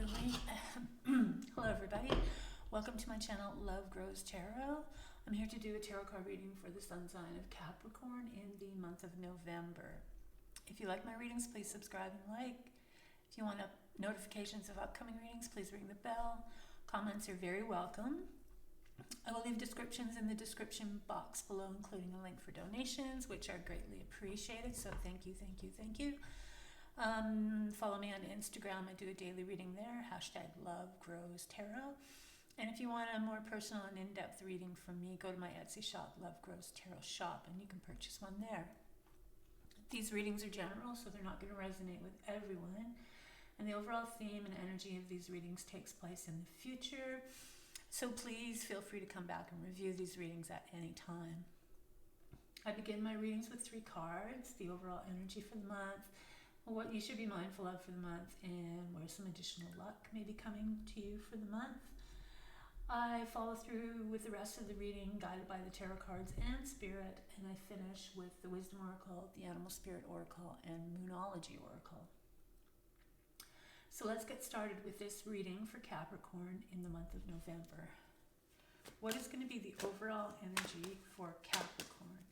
Hello everybody, welcome to my channel Love Grows Tarot. I'm here to do a tarot card reading for the sun sign of Capricorn in the month of November. If you like my readings, please subscribe and like. If you want notifications of upcoming readings, please ring the bell. Comments are very welcome. I will leave descriptions in the description box below, including a link for donations, which are greatly appreciated, so thank you. Follow me on Instagram. I do a daily reading there, #LoveGrowsTarot. And if you want a more personal and in-depth reading from me, go to my Etsy shop, Love Grows Tarot Shop, and you can purchase one there. These readings are general, so they're not going to resonate with everyone. And the overall theme and energy of these readings takes place in the future. So please feel free to come back and review these readings at any time. I begin my readings with 3 cards, the overall energy for the month, what you should be mindful of for the month, and where some additional luck may be coming to you for the month. I follow through with the rest of the reading guided by the tarot cards and spirit, and I finish with the Wisdom Oracle, the Animal Spirit Oracle, and Moonology Oracle. So let's get started with this reading for Capricorn in the month of November. What is going to be the overall energy for Capricorn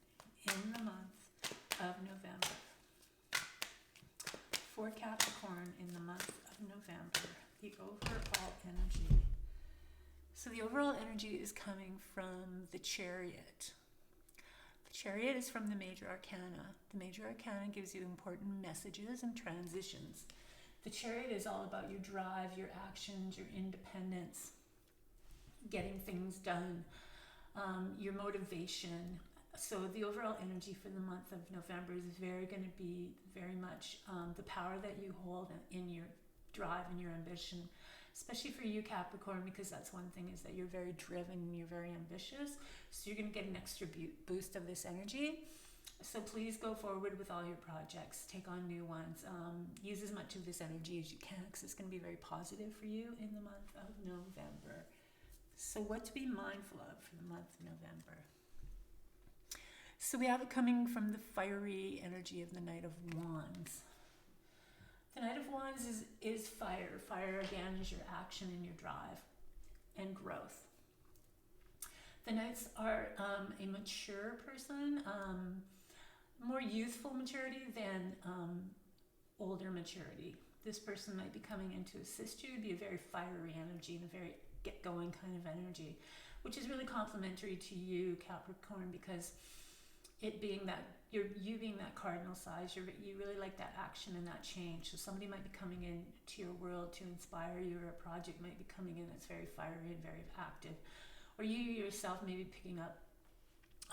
in the month of November? For Capricorn in the month of November, the overall energy. So the overall energy is coming from the Chariot. The Chariot is from the Major Arcana. The Major Arcana gives you important messages and transitions. The Chariot is all about your drive, your actions, your independence, getting things done, your motivation. So the overall energy for the month of November is going to be very much the power that you hold in your drive and your ambition, especially for you, Capricorn, because that's one thing, is that you're very driven and you're very ambitious. So you're going to get an extra boost of this energy. So please go forward with all your projects. Take on new ones. Use as much of this energy as you can, because it's going to be very positive for you in the month of November. So what to be mindful of for the month of November? So we have it coming from the fiery energy of the Knight of Wands. The Knight of Wands is fire. Fire, again, is your action and your drive and growth. The Knights are a mature person, more youthful maturity than older maturity. This person might be coming in to assist you, be a very fiery energy and a very get-going kind of energy, which is really complementary to you, Capricorn, because it being that you being that cardinal size, you really like that action and that change. So somebody might be coming in to your world to inspire you, or a project might be coming in that's very fiery and very active, or you yourself may be picking up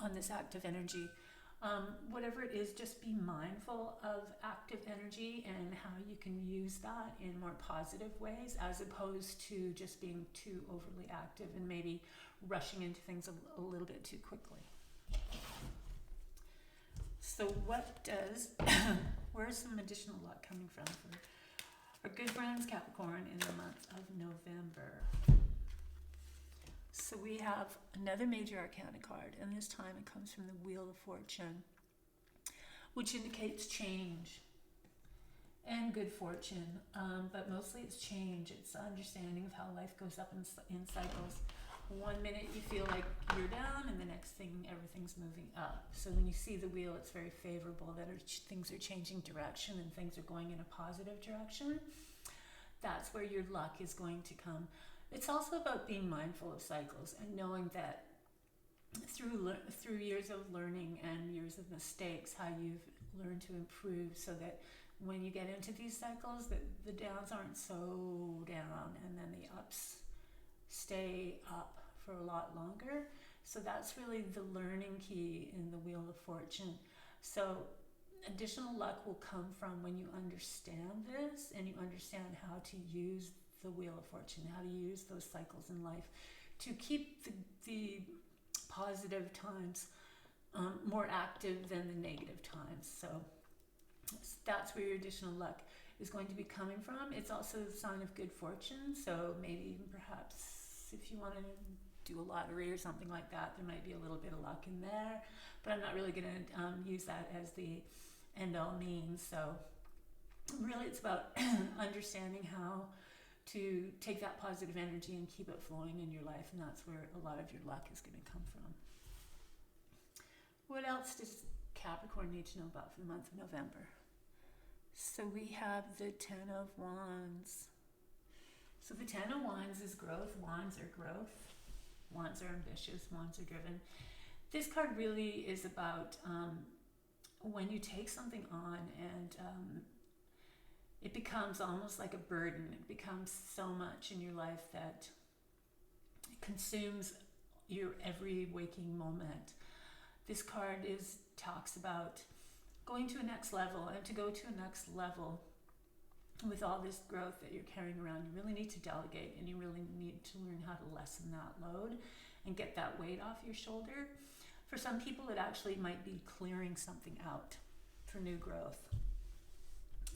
on this active energy. Whatever it is, just be mindful of active energy and how you can use that in more positive ways, as opposed to just being too overly active and maybe rushing into things a little bit too quickly. So where's some additional luck coming from for our good friends Capricorn in the month of November? So we have another Major Arcana card, and this time it comes from the Wheel of Fortune, which indicates change and good fortune, but mostly it's change. It's understanding of how life goes up in cycles. One minute you feel like you're down, and the next thing everything's moving up. So when you see the wheel, it's very favorable that things are changing direction and things are going in a positive direction. That's where your luck is going to come. It's also about being mindful of cycles and knowing that through years of learning and years of mistakes, how you've learned to improve, so that when you get into these cycles, that the downs aren't so down, and then the ups stay up for a lot longer. So that's really the learning key in the Wheel of Fortune. So additional luck will come from when you understand this and you understand how to use the Wheel of Fortune, how to use those cycles in life to keep the positive times more active than the negative times. So that's where your additional luck is going to be coming from. It's also a sign of good fortune, so maybe even perhaps if you want to do a lottery or something like that, there might be a little bit of luck in there, but I'm not really going to use that as the end-all means. So really it's about understanding how to take that positive energy and keep it flowing in your life, and that's where a lot of your luck is going to come from. What else does Capricorn need to know about for the month of November? So we have the Ten of Wands. So the Ten of Wands is growth. Wands are growth. Wands are ambitious. Wands are driven. This card really is about when you take something on and it becomes almost like a burden. It becomes so much in your life that it consumes your every waking moment. This card talks about going to a next level, and to go to a next level with all this growth that you're carrying around, you really need to delegate, and you really need to learn how to lessen that load and get that weight off your shoulder. For some people, it actually might be clearing something out for new growth.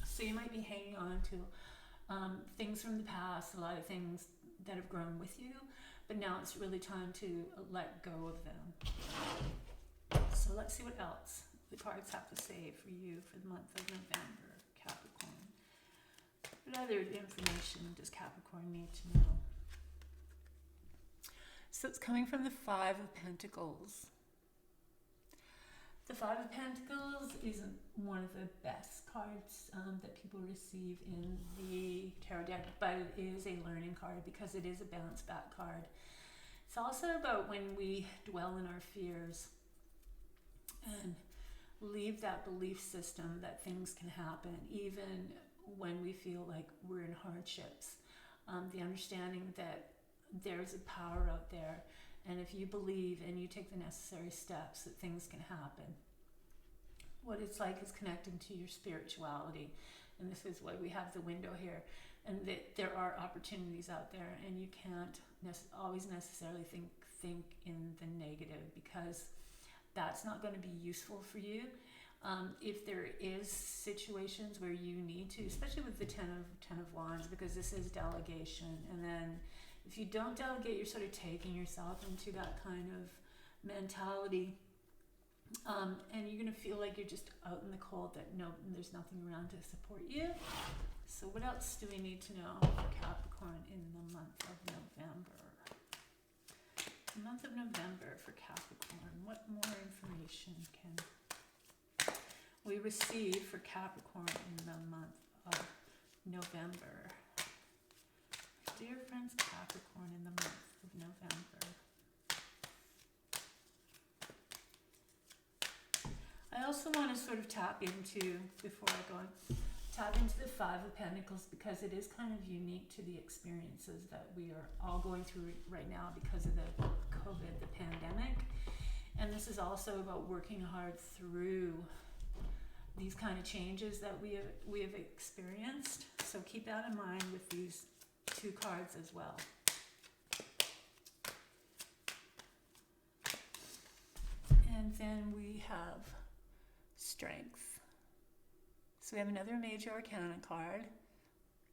So you might be hanging on to things from the past, a lot of things that have grown with you, but now it's really time to let go of them. So let's see what else the cards have to say for you for the month of November, Capricorn. What other information does Capricorn need to know? So it's coming from the Five of Pentacles. The Five of Pentacles isn't one of the best cards that people receive in the tarot deck, but it is a learning card because it is a bounce back card. It's also about when we dwell in our fears and leave that belief system that things can happen even when we feel like we're in hardships. The understanding that there's a power out there, and if you believe and you take the necessary steps, that things can happen. What it's like is connecting to your spirituality, and this is why we have the window here, and that there are opportunities out there, and you can't always necessarily think in the negative, because that's not going to be useful for you. If there is situations where you need to, especially with the Ten of Wands, because this is delegation, and then if you don't delegate, you're sort of taking yourself into that kind of mentality, and you're going to feel like you're just out in the cold, that there's nothing around to support you. So what else do we need to know for Capricorn in the month of November? The month of November for Capricorn, what more information can we receive for Capricorn in the month of November? Dear friends, Capricorn in the month of November. I also want to sort of tap into, before I go on, tap into the Five of Pentacles, because it is kind of unique to the experiences that we are all going through right now because of the COVID, the pandemic. And this is also about working hard through these kind of changes that we have experienced. So keep that in mind with these two cards as well. And then we have Strength. So we have another Major Arcana card,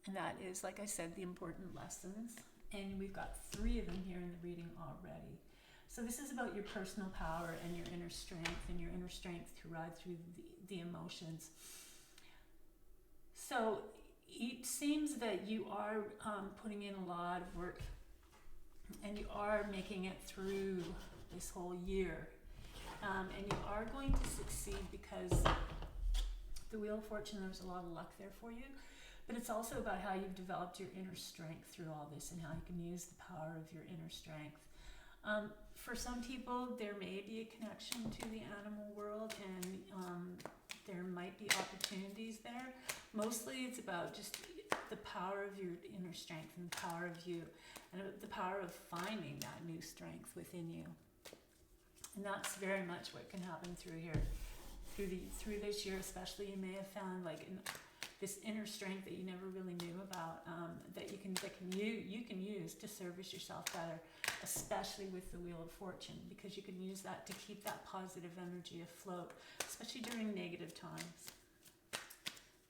and that is, like I said, the important lessons. And we've got 3 of them here in the reading already. So this is about your personal power and your inner strength, and your inner strength to ride through the emotions. So it seems that you are putting in a lot of work, and you are making it through this whole year. And you are going to succeed, because the Wheel of Fortune, there's a lot of luck there for you. But it's also about how you've developed your inner strength through all this, and how you can use the power of your inner strength. For some people, there may be a connection to the animal world, and there might be opportunities there. Mostly it's about just the power of your inner strength, and the power of you, and the power of finding that new strength within you. And that's very much what can happen through here. Through this year especially, you may have found like this inner strength that you never really knew about, that you can use to service yourself better, especially with the Wheel of Fortune, because you can use that to keep that positive energy afloat, especially during negative times.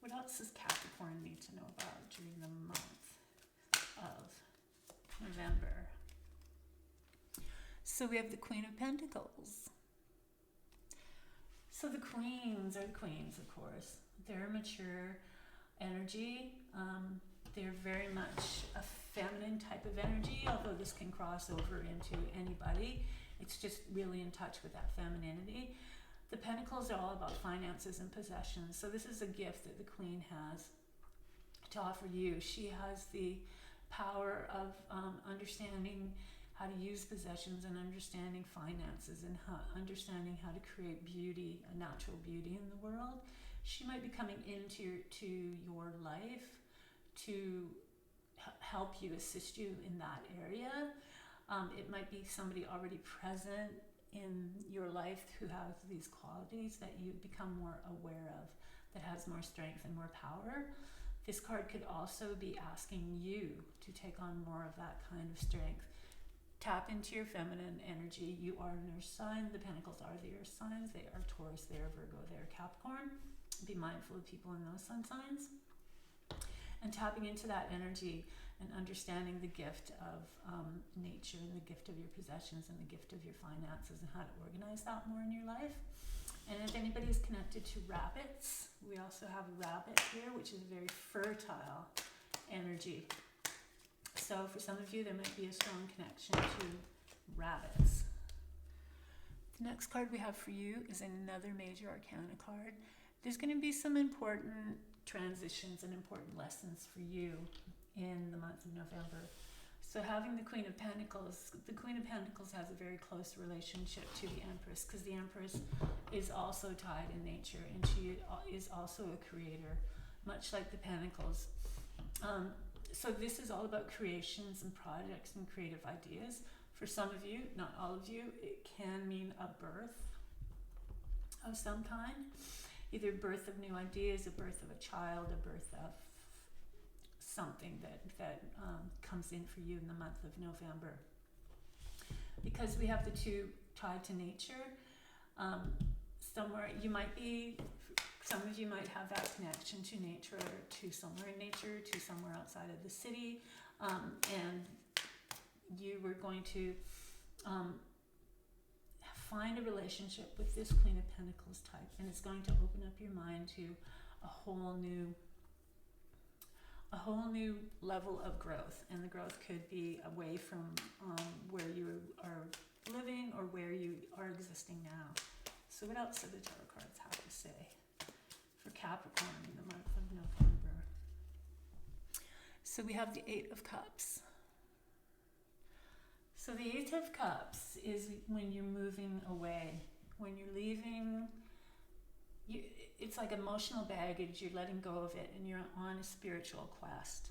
What else does Capricorn need to know about during the month of November? So we have the Queen of Pentacles. So the queens are the queens, of course. They're mature energy. They're very much a feminine type of energy, although this can cross over into anybody. It's just really in touch with that femininity. The Pentacles are all about finances and possessions. So this is a gift that the Queen has to offer you. She has the power of understanding how to use possessions and understanding finances and understanding how to create beauty, a natural beauty in the world. She might be coming into your life to help you, assist you in that area. It might be somebody already present in your life who has these qualities that you become more aware of, that has more strength and more power. This card could also be asking you to take on more of that kind of strength. Tap into your feminine energy. You are an earth sign. The Pentacles are the earth signs. They are Taurus, they are Virgo, they are Capricorn. Be mindful of people in those sun signs. And tapping into that energy and understanding the gift of nature and the gift of your possessions and the gift of your finances and how to organize that more in your life. And if anybody is connected to rabbits, we also have a rabbit here, which is a very fertile energy. So for some of you, there might be a strong connection to rabbits. The next card we have for you is another major arcana card. There's going to be some important transitions and important lessons for you in the month of November. So having the Queen of Pentacles has a very close relationship to the Empress, because the Empress is also tied in nature and she is also a creator, much like the Pentacles. So this is all about creations and projects and creative ideas. For some of you, not all of you, it can mean a birth of some kind. Either birth of new ideas, a birth of a child, a birth of something that comes in for you in the month of November. Because we have the two tied to nature, somewhere you might be, some of you might have that connection to nature, to somewhere in nature, to somewhere outside of the city, and you were going to find a relationship with this Queen of Pentacles type, and it's going to open up your mind to a whole new level of growth. And the growth could be away from where you are living or where you are existing now. So what else do the tarot cards have to say for Capricorn in the month of November? So we have the Eight of Cups. So the Eight of Cups is when you're moving away, when you're leaving. It's like emotional baggage, you're letting go of it and you're on a spiritual quest.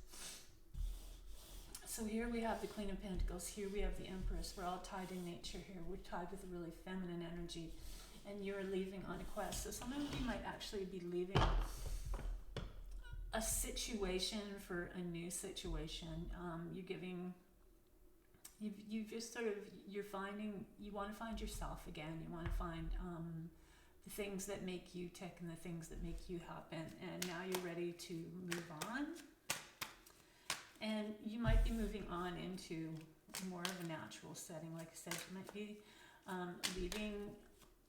So here we have the Queen of Pentacles, here we have the Empress. We're all tied in nature here. We're tied with a really feminine energy, and you're leaving on a quest. So some of you might actually be leaving a situation for a new situation. You want to find yourself again. You want to find the things that make you tick and the things that make you happen. And now you're ready to move on. And you might be moving on into more of a natural setting. Like I said, you might be leaving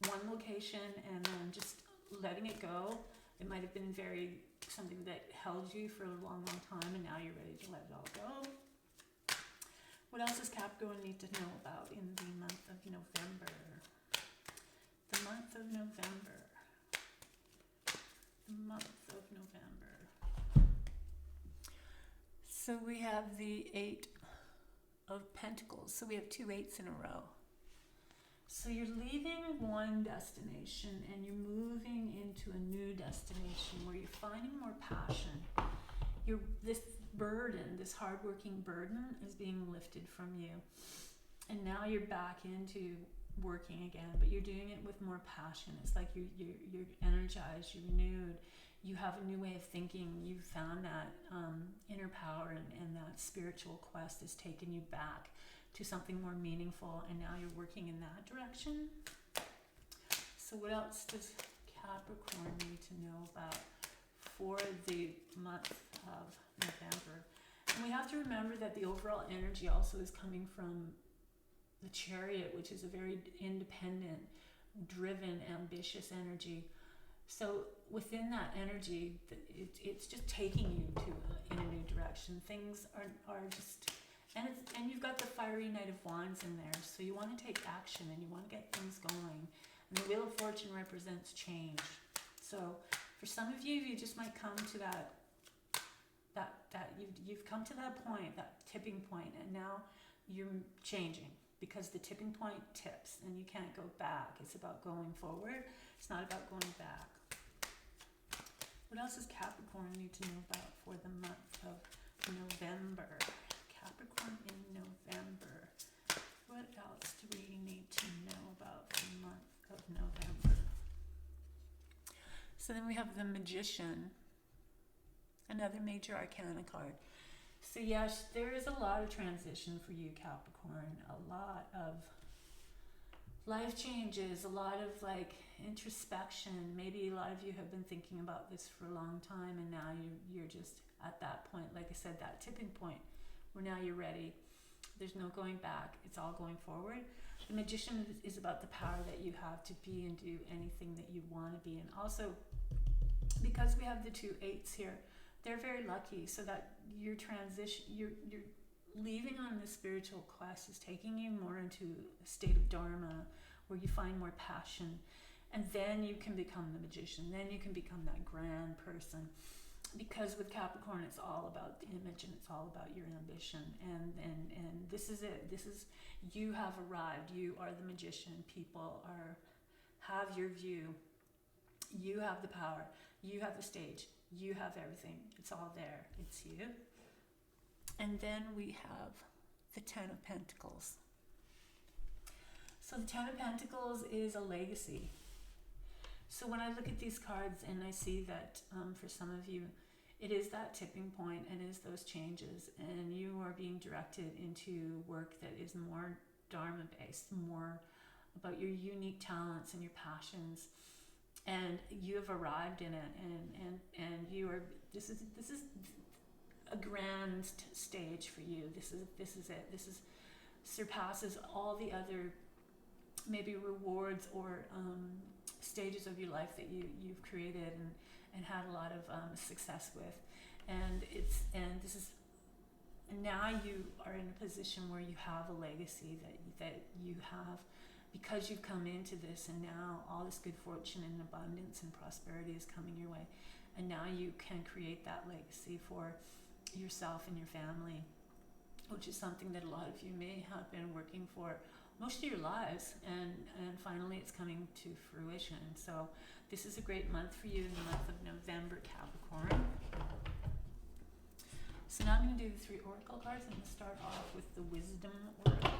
one location and then just letting it go. It might have been something that held you for a long, long time, and now you're ready to let it all go. What else does Capricorn need to know about in the month of November? The month of November. The month of November. So we have the Eight of Pentacles. So we have two eights in a row. So you're leaving one destination and you're moving into a new destination where you're finding more passion. This burden, this hardworking burden, is being lifted from you. And now you're back into working again, but you're doing it with more passion. It's like you're energized, you're renewed, you have a new way of thinking. You've found that inner power, and that spiritual quest has taken you back to something more meaningful, and now you're working in that direction. So what else does Capricorn need to know about for the month of November? And we have to remember that the overall energy also is coming from the Chariot, which is a very independent, driven, ambitious energy. So within that energy, it's just taking you in a new direction. Things are just, and you've got the fiery Knight of Wands in there. So you want to take action and you want to get things going. And the Wheel of Fortune represents change. So for some of you, you just might come to that you've come to that point, that tipping point, and now you're changing because the tipping point tips and you can't go back. It's about going forward. It's not about going back. What else does Capricorn need to know about for the month of November? Capricorn in November. What else do we need to know about the month of November? So then we have the Magician, another major arcana card. So yes, there is a lot of transition for you, Capricorn. A lot of life changes, a lot of like introspection. Maybe a lot of you have been thinking about this for a long time, and now you're just at that point, like I said, that tipping point where now you're ready. There's no going back. It's all going forward. The Magician is about the power that you have to be and do anything that you want to be. And also, because we have the 2 8s here, they're very lucky, so that your transition, you're leaving on this spiritual quest is taking you more into a state of dharma where you find more passion, and then you can become the Magician. Then you can become that grand person, because with Capricorn it's all about the image and it's all about your ambition, and this is it. This is, you have arrived. You are the Magician. People have your view. You have the power. You have the stage. You have everything. It's all there. It's you. And then we have the 10 of Pentacles. So the 10 of Pentacles is a legacy. So when I look at these cards and I see that for some of you, it is that tipping point and is those changes, and you are being directed into work that is more Dharma based, more about your unique talents and your passions, and you have arrived in it, and you are, this is a grand stage for you. This is it. This is surpasses all the other maybe rewards or stages of your life that you've created and had a lot of success with, and this is, now you are in a position where you have a legacy that you have, because you've come into this, and now all this good fortune and abundance and prosperity is coming your way, and now you can create that legacy for yourself and your family, which is something that a lot of you may have been working for most of your lives, and finally it's coming to fruition. So this is a great month for you in the month of November, Capricorn. So now I'm going to do the 3 oracle cards. I'm going to start off with the Wisdom Oracle.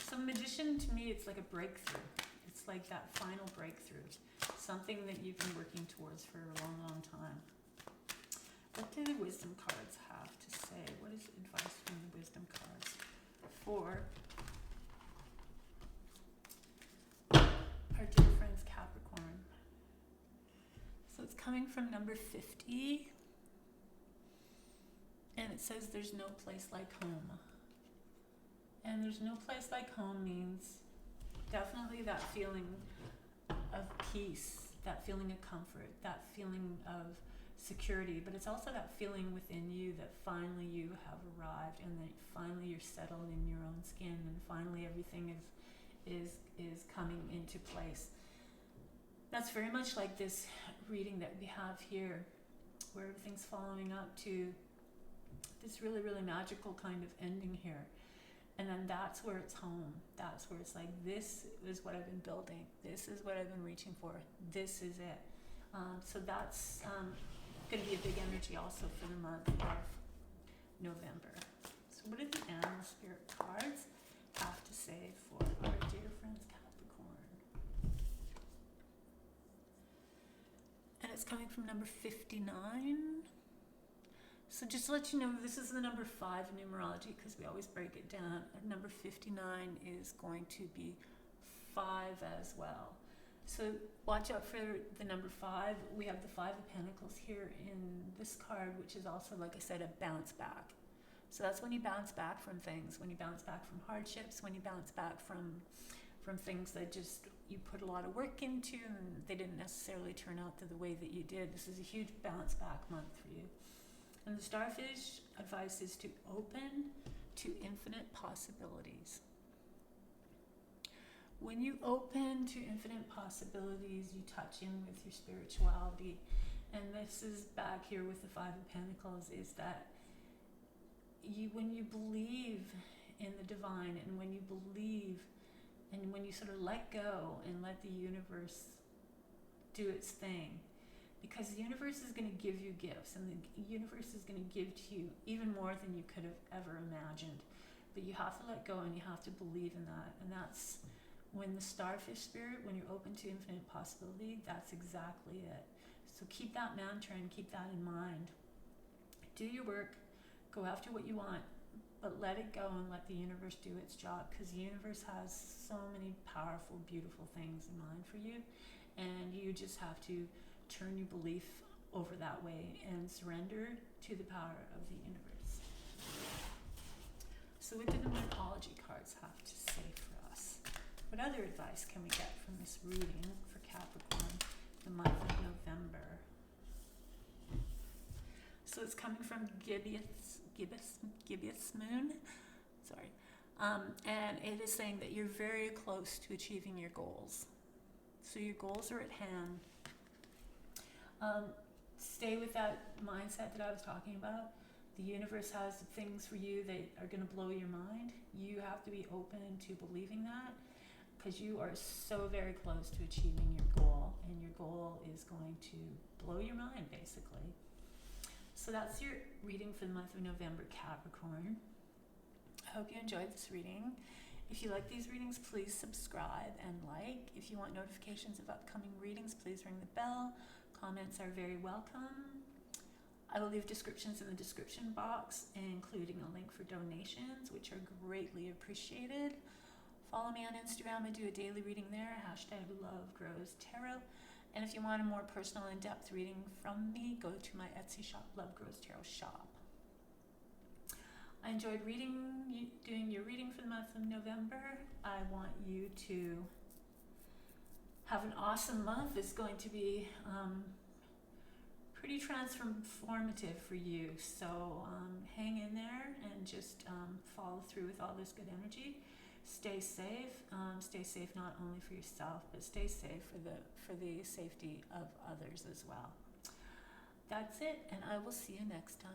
So Magician, to me, it's like a breakthrough. It's like that final breakthrough, something that you've been working towards for a long, long time. What do the wisdom cards have to say? What is advice from the wisdom cards for our dear friends Capricorn? So it's coming from number 50, and it says there's no place like home. And there's no place like home means definitely that feeling of peace, that feeling of comfort, that feeling of security, but it's also that feeling within you that finally you have arrived, and that finally you're settled in your own skin, and finally everything is coming into place. That's very much like this reading that we have here, where everything's following up to this really, really magical kind of ending here. And then that's where it's home. That's where it's like, this is what I've been building. This is what I've been reaching for. This is it. So that's going to be a big energy also for the month of November. So what do the animal spirit cards have to say for our dear friends Capricorn? And it's coming from number 59. So just to let you know, this is the number 5 in numerology, because we always break it down. And number 59 is going to be 5 as well. So watch out for the number 5. We have the 5 of Pentacles here in this card, which is also, like I said, a bounce back. So that's when you bounce back from things, when you bounce back from hardships, when you bounce back from from things that just you put a lot of work into and they didn't necessarily turn out the way that you did. This is a huge bounce back month for you. And the starfish advice is to open to infinite possibilities. When you open to infinite possibilities, you touch in with your spirituality. And this is back here with the Five of Pentacles, is that when you believe in the divine, and when you believe, and when you sort of let go and let the universe do its thing, because the universe is going to give you gifts, and the universe is going to give to you even more than you could have ever imagined. But you have to let go, and you have to believe in that. And that's when the starfish spirit, when you're open to infinite possibility, that's exactly it. So keep that mantra and keep that in mind. Do your work, go after what you want, but let it go and let the universe do its job, because the universe has so many powerful, beautiful things in mind for you, and you just have to turn your belief over that way and surrender to the power of the universe. So what do the numerology cards have to say for us? What other advice can we get from this reading for Capricorn, the month of November? So it's coming from Gibeus Moon. Sorry. And it is saying that you're very close to achieving your goals. So your goals are at hand. Stay with that mindset that I was talking about. The universe has things for you that are going to blow your mind. You have to be open to believing that, because you are so very close to achieving your goal, and your goal is going to blow your mind, basically. So that's your reading for the month of November, Capricorn. I hope you enjoyed this reading. If you like these readings, please subscribe and like. If you want notifications of upcoming readings, please ring the bell. Comments are very welcome. I will leave descriptions in the description box, including a link for donations, which are greatly appreciated. Follow me on Instagram. I do a daily reading there, #lovegrowstarot. And if you want a more personal, in-depth reading from me, go to my Etsy shop, Love Grows Tarot Shop. I enjoyed doing your reading for the month of November. I want you to have an awesome month. It's going to be pretty transformative for you. So hang in there and just follow through with all this good energy. Stay safe. Stay safe not only for yourself, but stay safe for the safety of others as well. That's it, and I will see you next time.